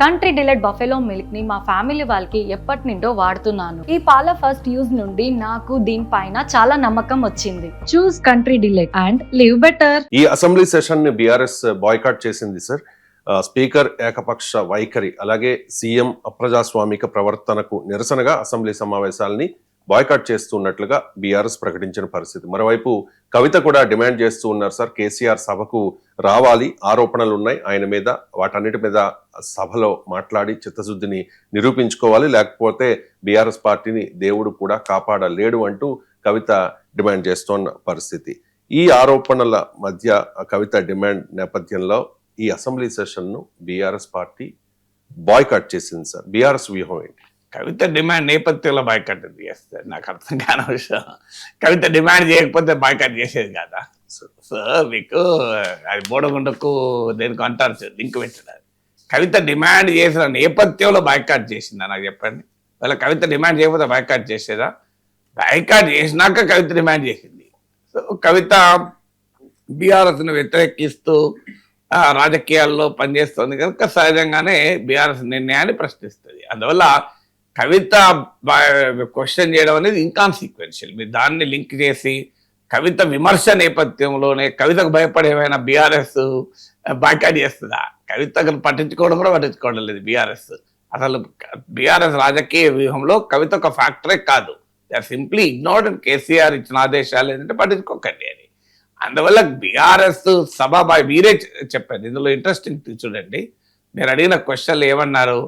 Country delight buffalo milk ని మా family వాళ్ళకి ఎప్పటి నుండో వాడుతున్నాను. ఈ పాల ఫస్ట్ యూజ్ నుండి నాకు దీనిపైన చాలా నమ్మకం వచ్చింది. Choose country delight and live better. ఈ అసెంబ్లీ సెషన్ ని బీఆర్ఎస్ బాయ్కాట్ చేసింది సార్. స్పీకర్ ఏకపక్ష వైఖరి అలాగే సీఎం అప్రజాస్వామిక ప్రవర్తనకు నిరసనగా అసెంబ్లీ సమావేశాలని బాయ్కాట్ చేస్తున్నట్లుగా బీఆర్ఎస్ ప్రకటించిన పరిస్థితి. మరోవైపు కవిత కూడా డిమాండ్ చేస్తూ ఉన్నారు సార్, కేసీఆర్ సభకు రావాలి, ఆరోపణలు ఉన్నాయి ఆయన మీద, వాటన్నిటి మీద సభలో మాట్లాడి చిత్తశుద్ధిని నిరూపించుకోవాలి, లేకపోతే బీఆర్ఎస్ పార్టీని దేవుడు కూడా కాపాడలేడు అంటూ కవిత డిమాండ్ చేస్తున్న పరిస్థితి. ఈ ఆరోపణల మధ్య కవిత డిమాండ్ నేపథ్యంలో ఈ అసెంబ్లీ సెషన్ ను బీఆర్ఎస్ పార్టీ బాయ్కాట్ చేసింది సార్. బీఆర్ఎస్ వ్యూహం ఏంటి? కవిత డిమాండ్ నేపథ్యంలో బాయ్కాట్ చేస్తారు. నాకు అర్థం కాని విషయం, కవిత డిమాండ్ చేయకపోతే బాయ్కాట్ చేసేది కదా. సో మీకు అది బోడగుండకు దేనికి అంటారు సార్, లింక్ పెట్టారు. కవిత డిమాండ్ చేసిన నేపథ్యంలో బాయ్కాట్ చేసిందా నాకు చెప్పండి. వాళ్ళ కవిత డిమాండ్ చేయకపోతే బాయ్కాట్ చేసేదా? బాయ్కాట్ చేసినాక కవిత డిమాండ్ చేసింది. సో కవిత బీఆర్ఎస్ను వ్యతిరేకిస్తూ రాజకీయాల్లో పనిచేస్తుంది కనుక సహజంగానే బీఆర్ఎస్ నిర్ణయాన్ని ప్రశ్నిస్తుంది. అందువల్ల కవిత క్వశ్చన్ చేయడం అనేది ఇన్కాన్సిక్వెన్షియల్. మీరు దాన్ని లింక్ చేసి కవిత విమర్శ నేపథ్యంలోనే కవితకు భయపడేమైనా బీఆర్ఎస్ బాయ్కాట్ చేస్తుందా? కవితను పట్టించుకోవడం కూడా పట్టించుకోవడం లేదు బీఆర్ఎస్. అసలు బీఆర్ఎస్ రాజకీయ వ్యూహంలో కవిత ఒక ఫ్యాక్టరే కాదు. They are simply ignored. KCR ఇచ్చిన ఆదేశాలు ఏంటంటే పట్టించుకోకండి అని. అందువల్ల బీఆర్ఎస్ సభ మీరే చెప్పారు. ఇందులో ఇంట్రెస్టింగ్ చూడండి, మీరు అడిగిన క్వశ్చన్లు ఏమన్నారు?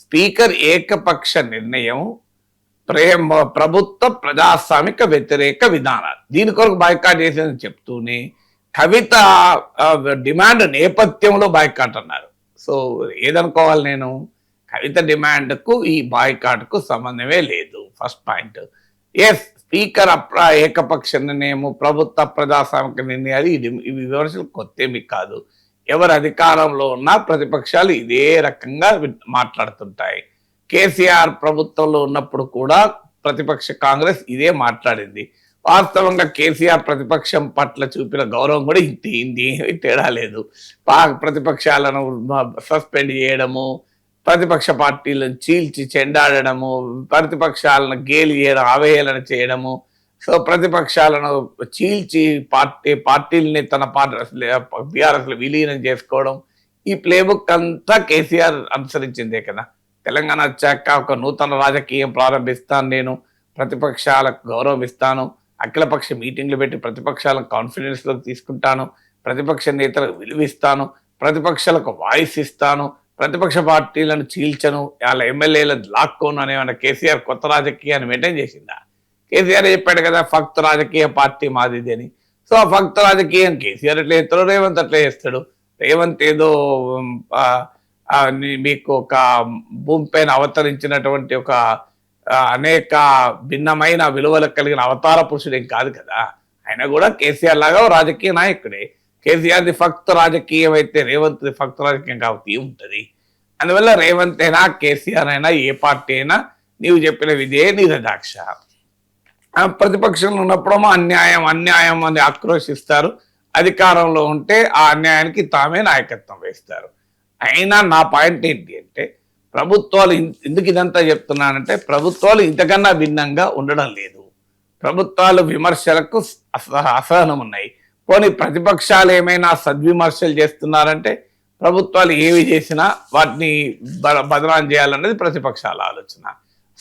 స్పీకర్ ఏకపక్ష నిర్ణయం, ప్రభుత్వ ప్రజాస్వామిక వ్యతిరేక విధానాలు, దీని కొరకు బాయ్కాట్ చేసేదని చెప్తూనే కవిత డిమాండ్ నేపథ్యంలో బాయ్కాట్ అన్నారు. సో ఏదనుకోవాలి నేను? కవిత డిమాండ్కు ఈ బాయ్కాట్కు సంబంధమే లేదు. First point. ఎస్, స్పీకర్ ఏకపక్ష నిర్ణయము, ప్రభుత్వ ప్రజాస్వామిక నిర్ణయాలు, ఇవి విమర్శలు కొత్తేమి కాదు. ఎవరు అధికారంలో ఉన్నా ప్రతిపక్షాలు ఇదే రకంగా మాట్లాడుతుంటాయి. కేసీఆర్ ప్రభుత్వంలో ఉన్నప్పుడు కూడా ప్రతిపక్ష కాంగ్రెస్ ఇదే మాట్లాడింది. వాస్తవంగా కేసీఆర్ ప్రతిపక్షం పట్ల చూపిన గౌరవం కూడా ఇంటి తేడా లేదు. ప్రతిపక్షాలను సస్పెండ్ చేయడము, ప్రతిపక్ష పార్టీలను చీల్చి చెండాడము, ప్రతిపక్షాలను గేలి చేయడం, అవహేళన చేయడము, సో ప్రతిపక్షాలను చీల్చి పార్టీలని తన బీఆర్ఎస్లో విలీనం చేసుకోవడం, ఈ ప్లేబుక్ అంతా కేసీఆర్ అనుసరించిందే కదా. తెలంగాణ వచ్చాక ఒక నూతన రాజకీయం ప్రారంభిస్తాను, నేను ప్రతిపక్షాలకు గౌరవం ఇస్తాను, అఖిలపక్ష మీటింగ్లు పెట్టి ప్రతిపక్షాలను కాన్ఫిడెన్స్లోకి తీసుకుంటాను, ప్రతిపక్ష నేతలకు విలువిస్తాను, ప్రతిపక్షాలకు వాయిస్ ఇస్తాను, ప్రతిపక్ష పార్టీలను చీల్చను, వాళ్ళ ఎమ్మెల్యేలను లాక్కోను అనేమన్నా కేసీఆర్ కొత్త రాజకీయాన్ని మెయింటైన్ చేసిందా? కేసీఆర్ చెప్పాడు కదా ఫక్త్ రాజకీయ పార్టీ మాది అని. సో ఆ ఫక్త్ రాజకీయం కేసీఆర్ ఎట్లా చేస్తాడు, రేవంత్ అట్లా చేస్తాడు. రేవంత్ ఏదో మీకు ఒక భూమి పైన అవతరించినటువంటి ఒక అనేక భిన్నమైన విలువలకు కలిగిన అవతార పురుషుడేం కాదు కదా. ఆయన కూడా కేసీఆర్ లాగా రాజకీయ నాయకుడే. కేసీఆర్ది ఫక్త్ రాజకీయం అయితే రేవంత్ది ఫక్త్ రాజకీయం కాబట్టి ఉంటుంది. అందువల్ల రేవంత్ అయినా కేసీఆర్ అయినా ఏ పార్టీ అయినా నీవు చెప్పిన విధే నిరదాక్ష. ప్రతిపక్షంలో ఉన్నప్పుడేమో అన్యాయం అని ఆక్రోశిస్తారు, అధికారంలో ఉంటే ఆ అన్యాయానికి తామే నాయకత్వం వేస్తారు. అయినా నా పాయింట్ ఏంటి అంటే, ప్రభుత్వాలు ఎందుకు ఇదంతా చెప్తున్నానంటే, ప్రభుత్వాలు ఇంతకన్నా భిన్నంగా ఉండడం లేదు. ప్రభుత్వాలు విమర్శలకు అసహనం ఉన్నాయి. పోనీ ప్రతిపక్షాలు ఏమైనా సద్విమర్శలు చేస్తున్నారంటే, ప్రభుత్వాలు ఏవి చేసినా వాటిని బదనాం చేయాలన్నది ప్రతిపక్షాల ఆలోచన.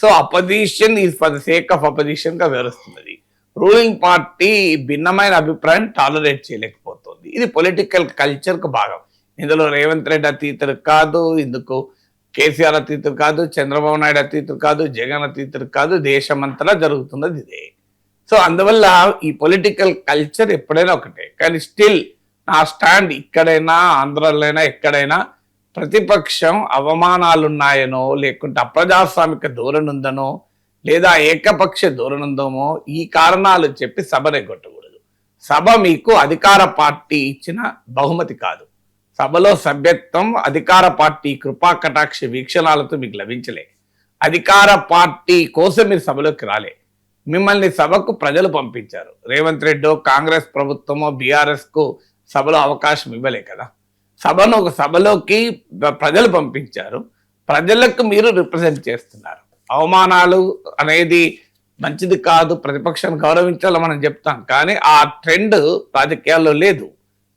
So opposition is for the sake of opposition గా వ్యవహరిస్తున్నది. రూలింగ్ పార్టీ భిన్నమైన అభిప్రాయం టాలరేట్ చేయలేకపోతుంది. ఇది పొలిటికల్ కల్చర్ కు భాగం. ఇందులో రేవంత్ రెడ్డి అతీతుడు కాదు, ఇందుకు కేసీఆర్ అతీతుడు కాదు, చంద్రబాబు నాయుడు అతీతుడు కాదు, జగన్ అతీతుడు కాదు, దేశమంతటా జరుగుతున్నది ఇదే. సో అందువల్ల ఈ పొలిటికల్ కల్చర్ ఎప్పుడైనా ఒకటే. కానీ స్టిల్ నా స్టాండ్ ఇక్కడైనా ఆంధ్రలోనైనా ఎక్కడైనా ప్రతిపక్షం అవమానాలున్నాయనో, లేకుంటే అప్రజాస్వామిక ధోరణి ఉందనో, లేదా ఏకపక్ష ధోరణి ఉందమో ఈ కారణాలు చెప్పి సభను ఎగ్గొట్టకూడదు. సభ మీకు అధికార పార్టీ ఇచ్చిన బహుమతి కాదు. సభలో సభ్యత్వం అధికార పార్టీ కృపా కటాక్ష వీక్షణాలతో మీకు లభించలే. అధికార పార్టీ కోసం మీరు సభలోకి రాలే. మిమ్మల్ని సభకు ప్రజలు పంపించారు. రేవంత్ రెడ్డో, కాంగ్రెస్ ప్రభుత్వమో, బీఆర్ఎస్ కు సభలో అవకాశం ఇవ్వలే కదా. సభలోకి ప్రజలు పంపించారు, ప్రజలకు మీరు రిప్రజెంట్ చేస్తున్నారు. అవమానాలు అనేది మంచిది కాదు, ప్రతిపక్షాన్ని గౌరవించాలో మనం చెప్తాం, కానీ ఆ ట్రెండ్ రాజకీయాల్లో లేదు.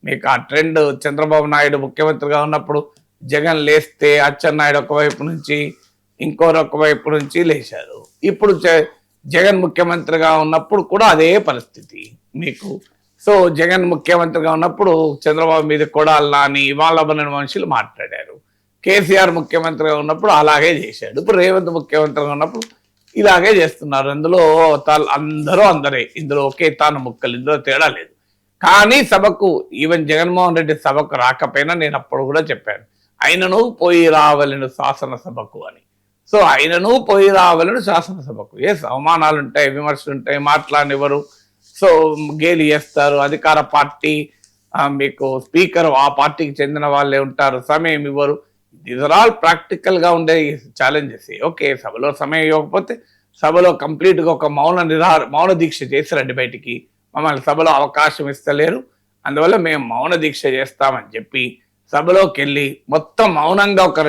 మీకు ఆ ట్రెండ్ చంద్రబాబు నాయుడు ముఖ్యమంత్రిగా ఉన్నప్పుడు జగన్ లేస్తే అచ్చెన్నాయుడు ఒకవైపు నుంచి ఇంకొక వైపు నుంచి లేచారు. ఇప్పుడు జగన్ ముఖ్యమంత్రిగా ఉన్నప్పుడు కూడా అదే పరిస్థితి మీకు. సో జగన్ ముఖ్యమంత్రిగా ఉన్నప్పుడు చంద్రబాబు మీద కొడాలని ఇవాళ మనుషులు మాట్లాడారు. కేసీఆర్ ముఖ్యమంత్రిగా ఉన్నప్పుడు అలాగే చేశాడు. ఇప్పుడు రేవంత్ ముఖ్యమంత్రిగా ఉన్నప్పుడు ఇలాగే చేస్తున్నారు. అందులో అందరే, ఇందులో ఒకే తాను ముక్కలు, ఇందులో తేడా లేదు. కానీ సభకు ఈవెన్ జగన్మోహన్ రెడ్డి సభకు రాకపోయినా నేను అప్పుడు కూడా చెప్పాను, ఆయనను పోయి రావలను శాసనసభకు అని. సో ఆయనను పోయి రావాలని శాసనసభకు. అవమానాలు ఉంటాయి, విమర్శలు ఉంటాయి, మాట్లాడినెవరు, సో గేలి చేస్తారు. అధికార పార్టీ మీకు స్పీకర్ ఆ పార్టీకి చెందిన వాళ్ళే ఉంటారు, సమయం ఇవ్వరు. దీస్ ఆర్ ఆల్ ప్రాక్టికల్గా ఉండే ఛాలెంజెస్. ఓకే, సభలో సమయం ఇవ్వకపోతే సభలో కంప్లీట్గా ఒక మౌన దీక్ష చేశారండి బయటికి. మమ్మల్ని సభలో అవకాశం ఇస్తలేరు, అందువల్ల మేము మౌన దీక్ష చేస్తామని చెప్పి సభలోకి వెళ్ళి మొత్తం మౌనంగా ఒక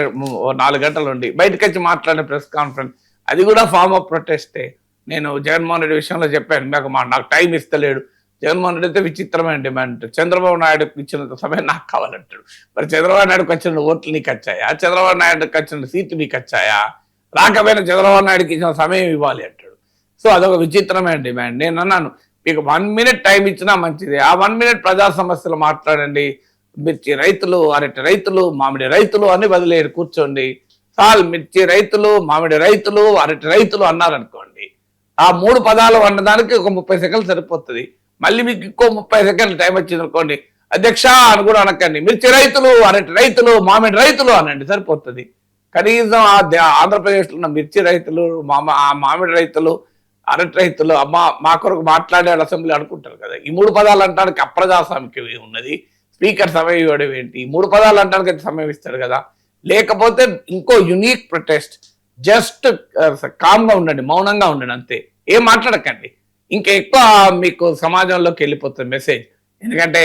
4 గంటలు ఉండి బయటకు వచ్చి మాట్లాడిన ప్రెస్ కాన్ఫరెన్స్, అది కూడా ఫార్మ్ ఆఫ్ ప్రొటెస్టే. నేను జగన్మోహన్ రెడ్డి విషయంలో చెప్పాను, నాకు టైం ఇస్తలేడు. జగన్మోహన్ రెడ్డి అయితే విచిత్రమైన డిమాండ్, చంద్రబాబు నాయుడుకి ఇచ్చినంత సమయం నాకు కావాలంటాడు. మరి చంద్రబాబు నాయుడుకి వచ్చిన ఓట్లు నీకు వచ్చాయా? చంద్రబాబు నాయుడుకి వచ్చిన సీట్లు నీకు వచ్చాయా? రాకపోయినా చంద్రబాబు నాయుడుకి ఇచ్చిన సమయం ఇవ్వాలి అంటాడు. సో అదొక విచిత్రమైన డిమాండ్. నేను అన్నాను, మీకు 1 మినిట్ టైం ఇచ్చినా మంచిది. ఆ 1 మినిట్ ప్రజా సమస్యలు మాట్లాడండి. మిర్చి రైతులు, అరటి రైతులు, మామిడి రైతులు అని వదిలేరు, కూర్చోండి. చాలు, మిర్చి రైతులు, మామిడి రైతులు, అరటి రైతులు అన్నారనుకోండి, ఆ 3 పదాలు అన్నదానికి ఒక 30 సెకండ్లు సరిపోతుంది. మళ్ళీ మీకు ఇంకో 30 సెకండ్లు టైం వచ్చింది అనుకోండి, అధ్యక్ష అని కూడా అనకండి, మిర్చి రైతులు, అరటి రైతులు, మామిడి రైతులు అనండి, సరిపోతుంది. కనీసం ఆంధ్రప్రదేశ్లో ఉన్న మిర్చి రైతులు, మామిడి రైతులు, అరటి రైతులు మా కొరకు మాట్లాడే అసెంబ్లీ అనుకుంటారు కదా. ఈ 3 పదాలు అంటానికి అప్రజాస్వామికి ఉన్నది. స్పీకర్ సమయం ఇవ్వడం ఏంటి? 3 పదాలు అంటానికి అయితే సమయం ఇస్తాడు కదా. లేకపోతే ఇంకో యునిక్ ప్రొటెస్ట్, జస్ట్ కామ్గా ఉండండి, మౌనంగా ఉండండి, అంతే, ఏం మాట్లాడకండి. ఇంకా ఎక్కువ మీకు సమాజంలోకి వెళ్ళిపోతుంది మెసేజ్. ఎందుకంటే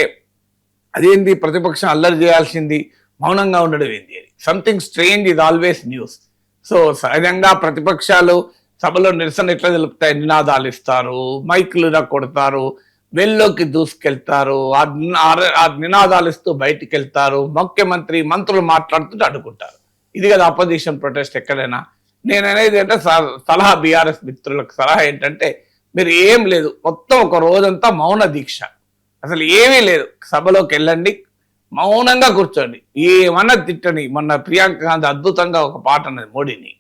అదేంది ప్రతిపక్షం అల్లరి చేయాల్సింది, మౌనంగా ఉండడం ఏంది అని. Something strange is always news. So సహజంగా ప్రతిపక్షాలు సభలో నిరసన ఎట్లా తెలుపుతాయి? నినాదాలు ఇస్తారు, మైకులు కొడతారు, వెల్లోకి దూసుకెళ్తారు, ఆ నినాదాలు ఇస్తూ బయటికి వెళ్తారు, ముఖ్యమంత్రి మంత్రులు మాట్లాడుతుంటే అడ్డుకుంటారు. ఇది కదా అపోజిషన్ ప్రొటెస్ట్ ఎక్కడైనా. నేను అనేది అంటే సలహా, బీఆర్ఎస్ మిత్రులకు సలహా ఏంటంటే, మీరు ఏం లేదు, మొత్తం ఒక రోజంతా మౌన దీక్ష, అసలు ఏమీ లేదు, సభలోకి వెళ్ళండి, మౌనంగా కూర్చోండి, ఏమన్నా తిట్టని. మొన్న ప్రియాంక గాంధీ అద్భుతంగా ఒక పాట అన్నది మోడీని,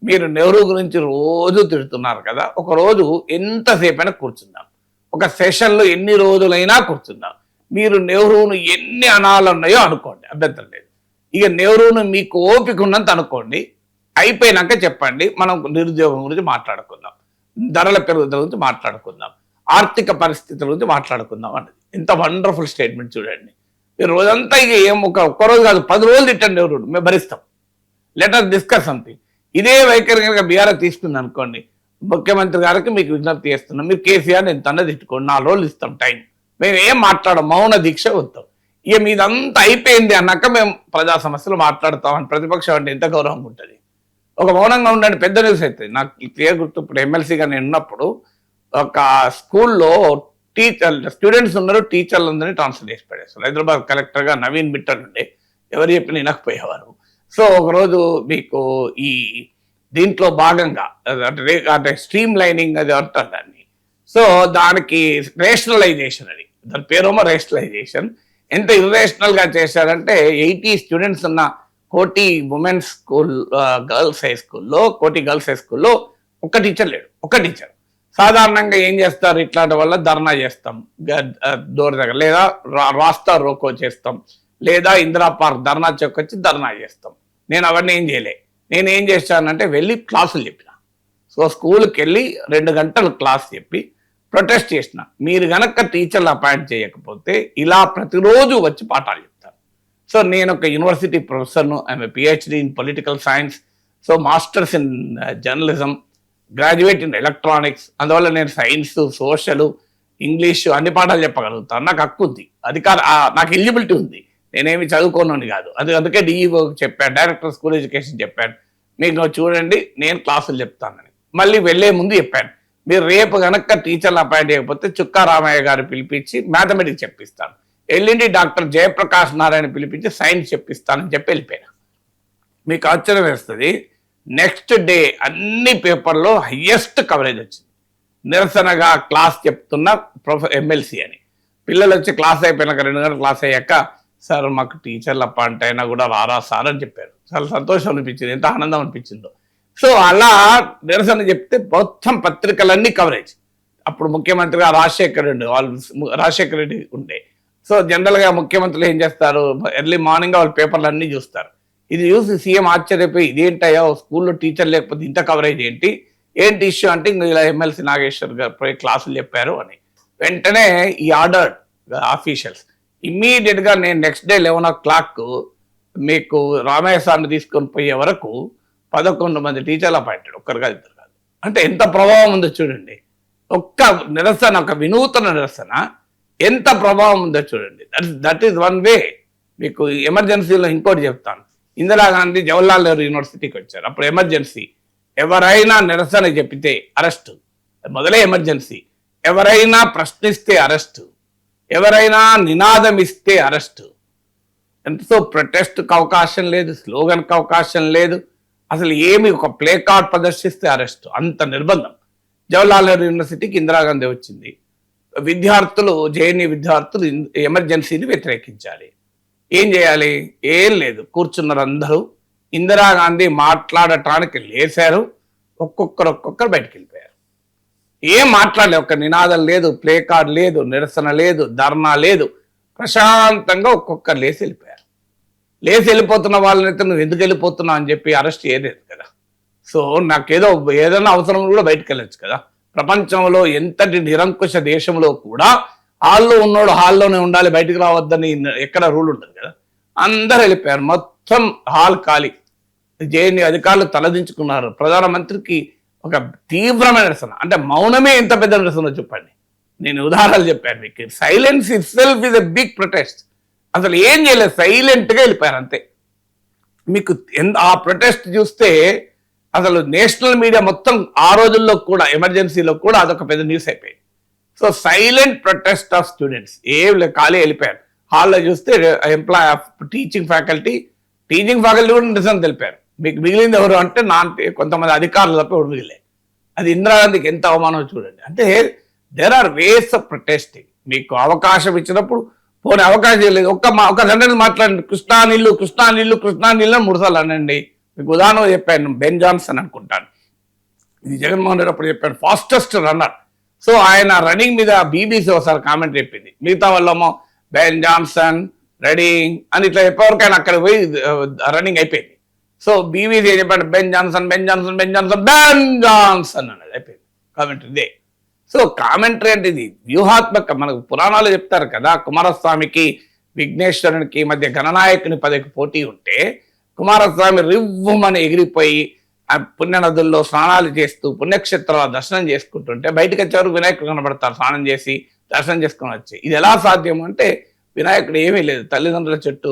మీరు నెహ్రూ గురించి రోజు తిడుతున్నారు కదా, ఒక రోజు ఎంతసేపైనా కూర్చుందాం, ఒక సెషన్లో ఎన్ని రోజులైనా కూర్చుందాం, మీరు నెహ్రూను ఎన్ని అనాలున్నాయో అనుకోండి, అభ్యంతరం లేదు. ఇక నెహ్రూను మీకు ఓపిక ఉన్నంత అనుకోండి, అయిపోయినాక చెప్పండి, మనం నిరుద్యోగం గురించి మాట్లాడుకుందాం, ధరల పెరుగుదల గురించి మాట్లాడుకుందాం, ఆర్థిక పరిస్థితుల గురించి మాట్లాడుకుందాం అన్నది. ఎంత వండర్ఫుల్ స్టేట్మెంట్ చూడండి. మీరు రోజంతా ఇక ఏం ఒక్కరోజు కాదు 10 రోజులు తిట్టండి నెహ్రూను, మేము భరిస్తాం, లెట్ us డిస్కస్ సంథింగ్. ఇదే వైఖరి కనుక బీఆర్ఎస్ తీసుకుంది అనుకోండి, ముఖ్యమంత్రి గారికి మీకు విజ్ఞప్తి చేస్తున్నాం, మీరు కేసీఆర్ ఎంత అన్నది తిట్టుకోండి, 4 రోజులు ఇస్తాం టైం, మేము ఏం మాట్లాడం, మౌన దీక్ష వద్దాం. ఇక మీదంతా అయిపోయింది అన్నాక మేము ప్రజా సమస్యలు మాట్లాడతామని ప్రతిపక్షం అంటే ఎంత గౌరవంగా ఉంటుంది. ఒక మౌనంగా ఉండండి, పెద్ద న్యూస్ అవుతుంది. నాకు క్లియర్ గుర్తు, ఇప్పుడు ఎమ్మెల్సీగా నేను ఉన్నప్పుడు ఒక స్కూల్లో స్టూడెంట్స్ ఉన్నారు, టీచర్లందరినీ ట్రాన్స్ఫర్ చేసి పడేస్తారు. హైదరాబాద్ కలెక్టర్గా నవీన్ మిట్టల్ ఉండే, ఎవరు చెప్పిన వినకపోయేవారు. సో ఒకరోజు మీకు ఈ దీంట్లో భాగంగా అంటే స్ట్రీమ్ లైనింగ్ అది అంటారు దాన్ని. సో దానికి రేషనలైజేషన్, అది దాని పేరేమో రేషనలైజేషన్. ఎంత ఇర్రేషనల్గా చేశారంటే 80 స్టూడెంట్స్ ఉన్న కోటి ఉమెన్స్ స్కూల్, గర్ల్స్ హై స్కూల్లో, కోటి గర్ల్స్ హై స్కూల్లో ఒక్క టీచర్ లేడు, ఒక్క టీచర్. సాధారణంగా ఏం చేస్తారు, ఇట్లాంటి వల్ల ధర్నా చేస్తాం డోర్ దగ్గర, లేదా రాస్తా రోకో చేస్తాం, లేదా ఇందిరా పార్క్ ధర్నా చౌక్ వచ్చి ధర్నా చేస్తాం. నేను అవన్నీ ఏం చేయలే. నేను ఏం చేశానంటే వెళ్ళి క్లాసులు చెప్పిన. సో స్కూల్కి వెళ్ళి 2 గంటలు క్లాస్ చెప్పి ప్రొటెస్ట్ చేసిన. మీరు గనక టీచర్లు అపాయింట్ చేయకపోతే ఇలా ప్రతిరోజు వచ్చి పాఠాలు చెప్తాను. సో నేను ఒక యూనివర్సిటీ ప్రొఫెసర్ను, I'm PhD in political science, so masters in journalism, graduate in electronics. అందువల్ల నేను సైన్స్, సోషల్, ఇంగ్లీష్ అన్ని పాఠాలు చెప్పగలుగుతాను, నాకు హక్కు ఉంది, నాకు ఎలిజిబిలిటీ ఉంది, నేనేమి చదువుకోనని కాదు. అందుకే డిఈఓ చెప్పాను, డైరెక్టర్ స్కూల్ ఎడ్యుకేషన్ చెప్పాను, మీకు చూడండి నేను క్లాసులు చెప్తానని. మళ్ళీ వెళ్లే ముందు చెప్పాను, మీరు రేపు గనక టీచర్లు అపాయింట్ చేయకపోతే చుక్కా రామయ్య గారు పిలిపించి మ్యాథమెటిక్స్ చెప్పిస్తాను, ఎల్లుండి డాక్టర్ జయప్రకాష్ నారాయణ పిలిపించి సైన్స్ చెప్పిస్తానని చెప్పి వెళ్ళిపోయాను. మీకు ఆశ్చర్యం వేస్తుంది, నెక్స్ట్ డే అన్ని పేపర్లో హయ్యెస్ట్ కవరేజ్ వచ్చింది. నిరసనగా క్లాస్ చెప్తున్న ఎమ్మెల్సీ అని. పిల్లలు వచ్చి క్లాస్ అయిపోయినాక 2 గంటల క్లాస్ అయ్యాక, సార్ మాకు టీచర్లు అపాయింట్ అయినా కూడా రారా సార్ అని చెప్పారు. చాలా సంతోషం అనిపించింది, ఎంత ఆనందం అనిపించిందో. సో అలా నిరసన చెప్తే మొత్తం పత్రికలన్నీ కవరేజ్. అప్పుడు ముఖ్యమంత్రిగా రాజశేఖర్ రెడ్డి ఉండే. సో జనరల్గా ముఖ్యమంత్రులు ఏం చేస్తారు, ఎర్లీ మార్నింగ్ వాళ్ళు పేపర్లు అన్నీ చూస్తారు. ఇది చూసి సీఎం ఆశ్చర్యపోయి, ఇదేంటయ్యా స్కూల్లో టీచర్ లేకపోతే ఇంత కవరేజ్ ఏంటి ఇష్యూ అంటే, ఇలా ఎమ్మెల్సీ నాగేశ్వర్ గారు పోయి క్లాసులు చెప్పారు అని. వెంటనే ఈ ఆర్డర్ ఆఫీషియల్స్ ఇమ్మీడియట్గా నేను నెక్స్ట్ డే 11 o'clock మీకు రామయ్య సార్ని తీసుకొని పోయే వరకు 11 మంది టీచర్లు అపాయింటెడ్, ఒక్కరు కాదు, 2 కాదు. అంటే ఎంత ప్రభావం ఉందో చూడండి. ఒక్క నిరసన, ఒక వినూతన నిరసన ఎంత ప్రభావం ఉందో చూడండి. That is one way. మీకు ఎమర్జెన్సీలో ఇంకోటి చెప్తాను. ఇందిరాగాంధీ జవహర్లాల్ నెహ్రూ యూనివర్సిటీకి వచ్చారు. అప్పుడు ఎమర్జెన్సీ, ఎవరైనా నిరసన చెప్పితే అరెస్టు, మొదలే ఎమర్జెన్సీ. ఎవరైనా ప్రశ్నిస్తే అరెస్టు, ఎవరైనా నినాదం ఇస్తే అరెస్టు. ఎంతో ప్రొటెస్ట్కి అవకాశం లేదు, స్లోగన్కి అవకాశం లేదు, అసలు ఏమి ఒక ప్లే కార్డ్ ప్రదర్శిస్తే అరెస్టు, అంత నిర్బంధం. జవహర్లాల్ నెహ్రూ యూనివర్సిటీకి ఇందిరాగాంధీ వచ్చింది. విద్యార్థులు, జేఎన్యూ విద్యార్థులు ఎమర్జెన్సీని వ్యతిరేకించాలి. ఏం చేయాలి? ఏం లేదు, కూర్చున్నారు అందరూ. ఇందిరాగాంధీ మాట్లాడటానికి లేచారు, ఒక్కొక్కరు బయటికి వెళ్ళిపోయారు. ఏం మాట్లాడలేదు, ఒక నినాదం లేదు, ప్లే కార్డ్ లేదు, నిరసన లేదు, ధర్నా లేదు. ప్రశాంతంగా ఒక్కొక్కరు లేచి వెళ్ళిపోయారు. లేచి వెళ్ళిపోతున్న వాళ్ళనైతే నువ్వు ఎందుకు వెళ్ళిపోతున్నావు అని చెప్పి అరెస్ట్ చేయలేదు కదా. సో ఏదైనా అవసరం కూడా బయటకు వెళ్ళొచ్చు కదా. ప్రపంచంలో ఎంతటి నిరంకుశ దేశంలో కూడా హాల్లో ఉన్నోడు హాల్లోనే ఉండాలి, బయటికి రావద్దని ఎక్కడ రూల్ ఉంటుంది కదా. అందరు వెళ్ళిపోయారు, మొత్తం హాల్ ఖాళీ. జేఎన్యూ అధికారులు తలదించుకున్నారు. ప్రధానమంత్రికి ఒక తీవ్రమైన నిరసన, అంటే మౌనమే ఎంత పెద్ద నిరసన చెప్పండి. నేను ఉదాహరణలు చెప్పాను మీకు. Silence itself is a big protest. అసలు ఏం చేయలేదు, సైలెంట్గా వెళ్ళిపోయారు అంతే. మీకు ఆ ప్రొటెస్ట్ చూస్తే అసలు నేషనల్ మీడియా మొత్తం ఆ రోజుల్లో కూడా, ఎమర్జెన్సీలో కూడా అదొక పెద్ద న్యూస్ అయిపోయింది. So silent protest of students, ఏం ఖాళీ వెళ్ళిపోయారు. హాల్లో చూస్తే టీచింగ్ ఫ్యాకల్టీ కూడా నిరసన తెలిపారు. మీకు మిగిలింది ఎవరు అంటే కొంతమంది అధికారులు తప్ప ఎవరు మిగిలే. అది ఇందిరాగాంధీకి ఎంత అవమానం చూడండి. అంటే there are ways of protesting. మీకు అవకాశం ఇచ్చినప్పుడు పోనీ అవకాశం లేదు, ఒక సెంటెన్స్ మాట్లాడండి, కృష్ణా నీళ్ళు 3 సార్లు అనండి. మీకు ఉదాహరణ చెప్పాను, బెన్ జాన్సన్ అనుకుంటాను, ఇది జగన్మోహన్ రెడ్డి అప్పుడు చెప్పాను, ఫాస్టెస్ట్ రన్నర్. సో ఆయన రన్నింగ్ మీద బీబీసీ ఒకసారి కామెంట్ చెప్పింది, మిగతా వాళ్ళేమో బెన్ జాన్సన్ రెడింగ్ అని ఇట్లా చెప్పేవరకైనా అక్కడ పోయి రన్నింగ్ అయిపోయింది. సో బీబీసీ ఏం చెప్పాడు, బెన్ జాన్సన్ అన్నది అయిపోయింది కామెంటరీ ఇదే. సో కామెంటరీ అంటే ఇది వ్యూహాత్మక. మనకు పురాణాలు చెప్తారు కదా, కుమారస్వామికి విఘ్నేశ్వరునికి మధ్య గణనాయకుని పదవికి పోటీ ఉంటే కుమారస్వామి రివ్వుమని ఎగిరిపోయి పుణ్యనదుల్లో స్నానాలు చేస్తూ పుణ్యక్షేత్రాల దర్శనం చేసుకుంటుంటే బయటకు వచ్చేవారు వినాయకుడు కనబడతారు, స్నానం చేసి దర్శనం చేసుకుని వచ్చి. ఇది ఎలా సాధ్యం అంటే వినాయకుడు ఏమీ లేదు, తల్లిదండ్రుల చుట్టూ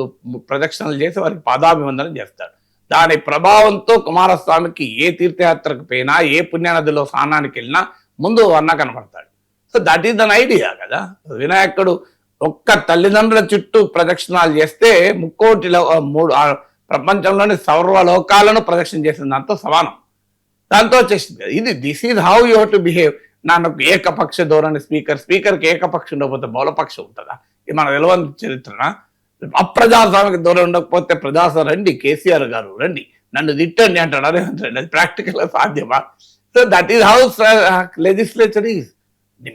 ప్రదక్షిణలు చేసి వారికి పాదాభివందనం చేస్తాడు. దాని ప్రభావంతో కుమారస్వామికి ఏ తీర్థయాత్రకు పోయినా, ఏ పుణ్యనదిలో స్నానానికి వెళ్ళినా ముందు అన్న కనపడతాడు. So that is an idea కదా. వినాయకుడు ఒక్క తల్లిదండ్రుల చుట్టూ ప్రదక్షిణాలు చేస్తే 3 ప్రపంచంలోని సర్వలోకాలను ప్రదక్షిణ చేసిన దాంతో సమానం. దాంతో వచ్చేసింది కదా ఇది. This is how you have to behave. నాకు ఏకపక్ష ధోరణి స్పీకర్కి ఏకపక్షం ఉండకపోతే బహుళపక్షం ఉంటుందా? ఇది మన తెలియని చరిత్రనా? అప్రజాస్వామిక ధోరణి ఉండకపోతే ప్రజాస్వామ్యం రండి, కేసీఆర్ గారు రండి, నన్ను తిట్టండి అంటాడు. అదే అది ప్రాక్టికల్గా సాధ్యమా? So that is how legislature is.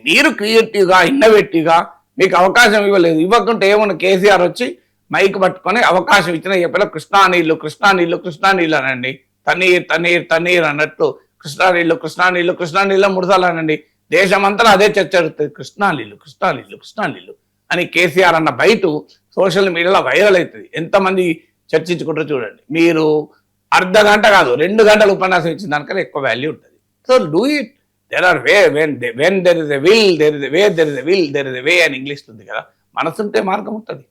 మీరు క్రియేటివ్గా, ఇన్నోవేటివ్గా మీకు అవకాశం ఇవ్వలేదు. ఇవ్వకుంటే ఏమన్నా కేసీఆర్ వచ్చి మైక్ పట్టుకొని అవకాశం ఇచ్చిన చెప్పిన కృష్ణా నీళ్ళు అనండి, తన్నీర్ అన్నట్టు కృష్ణా నీళ్ళు 3 సార్లు అనండి. దేశమంతా అదే చర్చ జరుగుతుంది, కృష్ణా నీళ్ళు అని కేసీఆర్ అన్న బయట సోషల్ మీడియాలో వైరల్ అవుతుంది. ఎంతమంది చర్చించుకుంటారో చూడండి. మీరు అర్ధ గంట కాదు 2 గంటలు ఉపన్యాసం ఇచ్చిన దానికన్నా ఎక్కువ వాల్యూ ఉంటుంది. So do it. There are way when there is a will there is a way there is a will there is a way అని ఇంగ్లీష్ ఉంది కదా. మనసుంటే మార్గం ఉంటుంది.